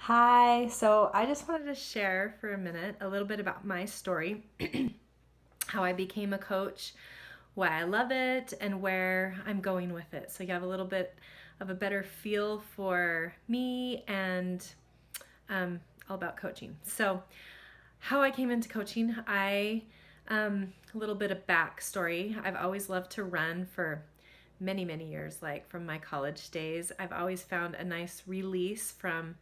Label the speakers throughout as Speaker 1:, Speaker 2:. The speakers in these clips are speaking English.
Speaker 1: Hi, so I just wanted to share for a minute a little bit about my story, how I became a coach, why I love it, and where I'm going with it. So you have a little bit of a better feel for me and all about coaching. So, how I came into coaching, a little bit of backstory. I've always loved to run for many, many years, like from my college days. I've always found a nice release from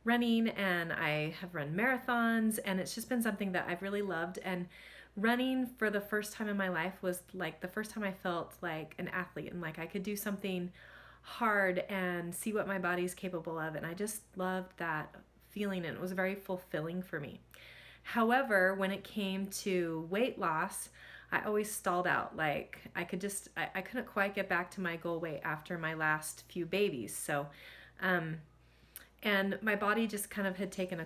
Speaker 1: running, and I have run marathons, and it's just been something that I've really loved. And running for the first time in my life was like the first time I felt like an athlete and like I could do something hard and see what my body's capable of. And I just loved that feeling, and it was very fulfilling for me. However, when it came to weight loss, I always stalled out. Like I couldn't quite get back to my goal weight after my last few babies. Um, and my body just kind of had taken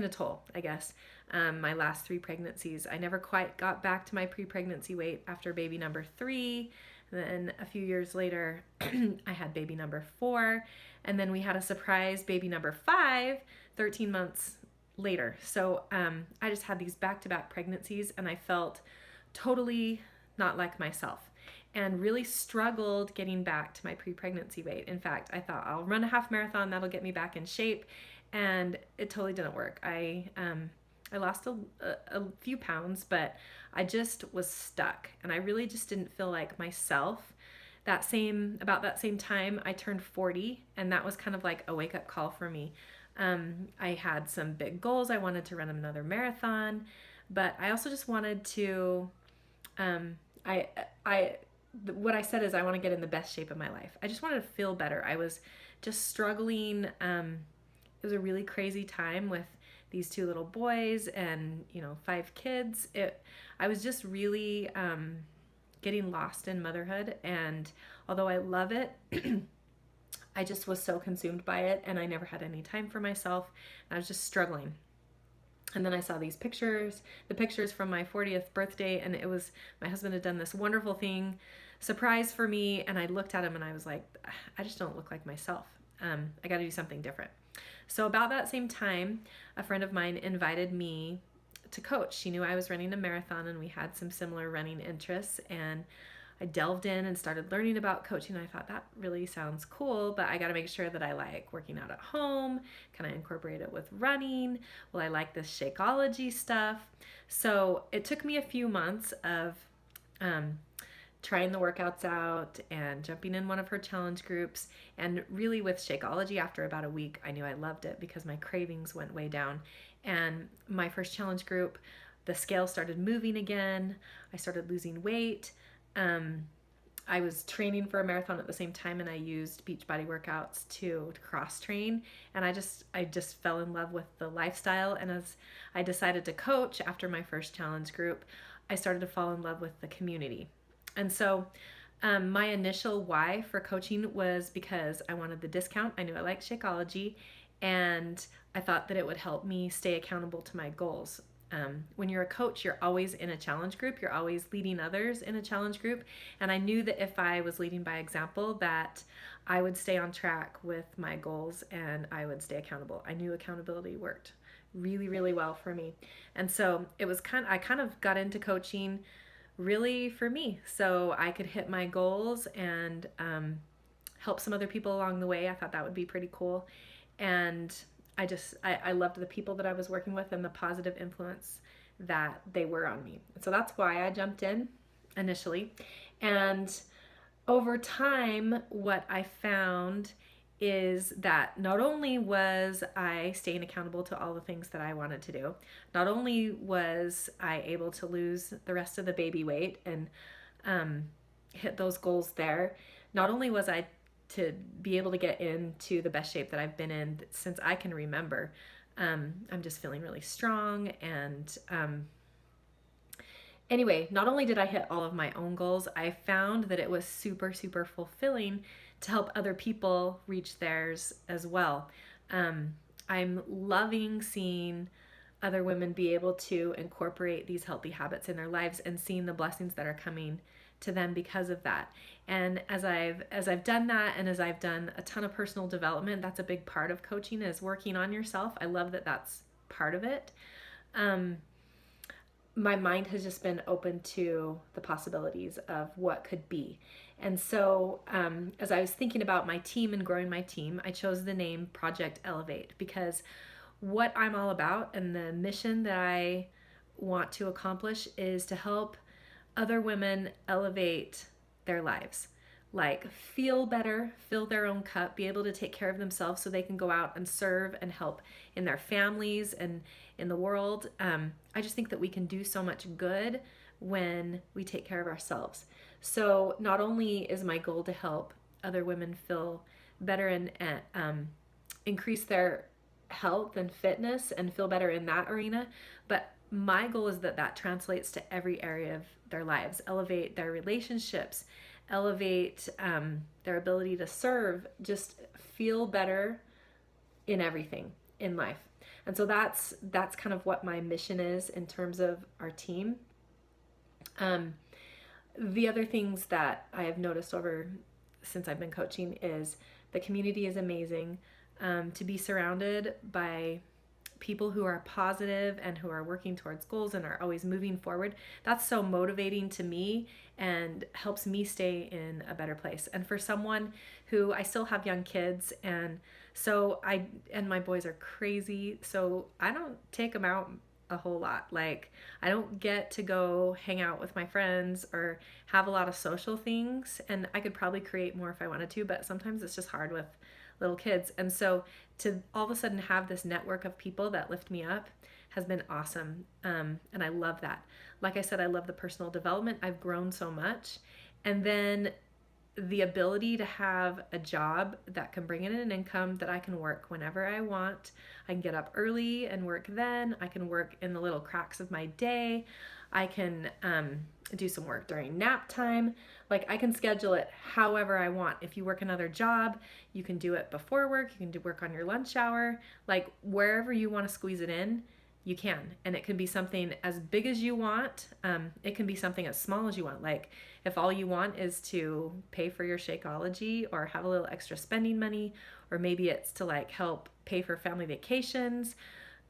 Speaker 1: a toll, I guess. My last three pregnancies, I never quite got back to my pre-pregnancy weight after baby number three. And then a few years later, I had baby number four, and then we had a surprise baby number five, 13 months later. So I just had these back-to-back pregnancies, and I felt totally not like myself and really struggled getting back to my pre-pregnancy weight. In fact, I thought I'll run a half marathon, that'll get me back in shape, and it totally didn't work. I lost a few pounds, but I just was stuck, and I really just didn't feel like myself. About that same time, I turned 40, and that was kind of like a wake up call for me. I had some big goals. I wanted to run another marathon, but I also just wanted to. Um, I what I said is I want to get in the best shape of my life. I just wanted to feel better. I was just struggling. It was a really crazy time with these two little boys and five kids. I was just really getting lost in motherhood, and although I love it, I just was so consumed by it, and I never had any time for myself. I was just struggling. And then I saw these pictures, the pictures from my 40th birthday, and it was my husband had done this wonderful thing, surprise for me, and I looked at him and I was like, I just don't look like myself. I got to do something different. So about that same time, a friend of mine invited me to coach. She knew I was running a marathon, and we had some similar running interests, and I delved in and started learning about coaching. I thought that really sounds cool, but I got to make sure that I like working out at home. Can I incorporate it with running? Will I like this Shakeology stuff? So it took me a few months of um, trying the workouts out and jumping in one of her challenge groups. And really, with Shakeology, after about a week, I knew I loved it because my cravings went way down. And my first challenge group, the scale started moving again. I started losing weight. Um, I was training for a marathon at the same time, and I used Beachbody workouts to cross train, and I just fell in love with the lifestyle. And as I decided to coach after my first challenge group, I started to fall in love with the community. And so my initial why for coaching was because I wanted the discount. I knew I liked Shakeology, and I thought that it would help me stay accountable to my goals. When you're a coach, you're always in a challenge group. You're always leading others in a challenge group. And I knew that if I was leading by example, that I would stay on track with my goals and I would stay accountable. I knew accountability worked really, really well for me. And so I kind of got into coaching really for me so I could hit my goals and help some other people along the way. I thought that would be pretty cool. And I loved the people that I was working with and the positive influence that they were on me. So that's why I jumped in initially. And over time, what I found is that not only was I staying accountable to all the things that I wanted to do, not only was I able to lose the rest of the baby weight and um, hit those goals there, not only was I to be able to get into the best shape that I've been in since I can remember. I'm just feeling really strong. And anyway, not only did I hit all of my own goals, I found that it was super, super fulfilling to help other people reach theirs as well. I'm loving seeing other women be able to incorporate these healthy habits in their lives and seeing the blessings that are coming to them because of that. And as I've done that, and as I've done a ton of personal development, that's a big part of coaching, is working on yourself. I love that that's part of it. My mind has just been open to the possibilities of what could be. And so, as I was thinking about my team and growing my team, I chose the name Project Elevate, because what I'm all about and the mission that I want to accomplish is to help other women elevate their lives. Like, feel better, fill their own cup, be able to take care of themselves so they can go out and serve and help in their families and in the world. I just think that we can do so much good when we take care of ourselves. So, not only is my goal to help other women feel better and increase their health and fitness and feel better in that arena, but my goal is that that translates to every area of their lives, elevate their relationships, elevate their ability to serve, just feel better in everything in life. And so that's kind of what my mission is in terms of our team. The other things that I have noticed over since I've been coaching is the community is amazing. To be surrounded by people who are positive and who are working towards goals and are always moving forward, that's so motivating to me and helps me stay in a better place. And for someone who, I still have young kids, and so my boys are crazy, so I don't take them out a whole lot. Like, I don't get to go hang out with my friends or have a lot of social things, and I could probably create more if I wanted to, but sometimes it's just hard with little kids. And so to all of a sudden have this network of people that lift me up has been awesome. And I love that. Like I said, I love the personal development. I've grown so much. And then the ability to have a job that can bring in an income that I can work whenever I want. I can get up early and work then. I can work in the little cracks of my day. I can do some work during nap time. Like, I can schedule it however I want. If you work another job, you can do it before work. You can do work on your lunch hour. Like, wherever you want to squeeze it in, you can. And it can be something as big as you want. It can be something as small as you want. Like, if all you want is to pay for your Shakeology or have a little extra spending money, or maybe it's to like help pay for family vacations,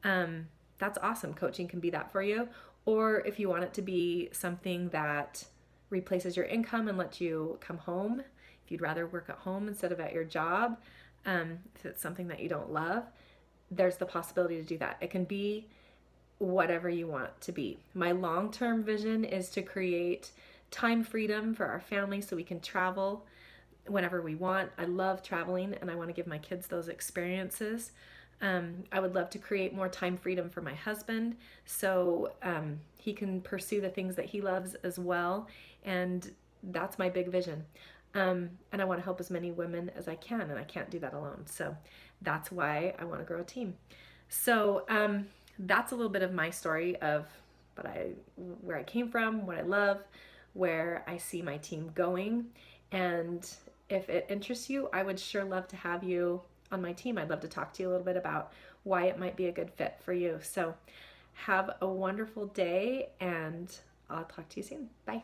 Speaker 1: that's awesome. Coaching can be that for you. Or if you want it to be something that replaces your income and lets you come home, if you'd rather work at home instead of at your job, if it's something that you don't love, there's the possibility to do that. It can be whatever you want it to be. My long-term vision is to create time freedom for our family so we can travel whenever we want. I love traveling and I want to give my kids those experiences. I would love to create more time freedom for my husband so he can pursue the things that he loves as well. And that's my big vision. And I want to help as many women as I can, and I can't do that alone. So that's why I want to grow a team. So that's a little bit of my story of where I came from, what I love, where I see my team going. And if it interests you, I would sure love to have you on my team. I'd love to talk to you a little bit about why it might be a good fit for you. So have a wonderful day, and I'll talk to you soon. Bye.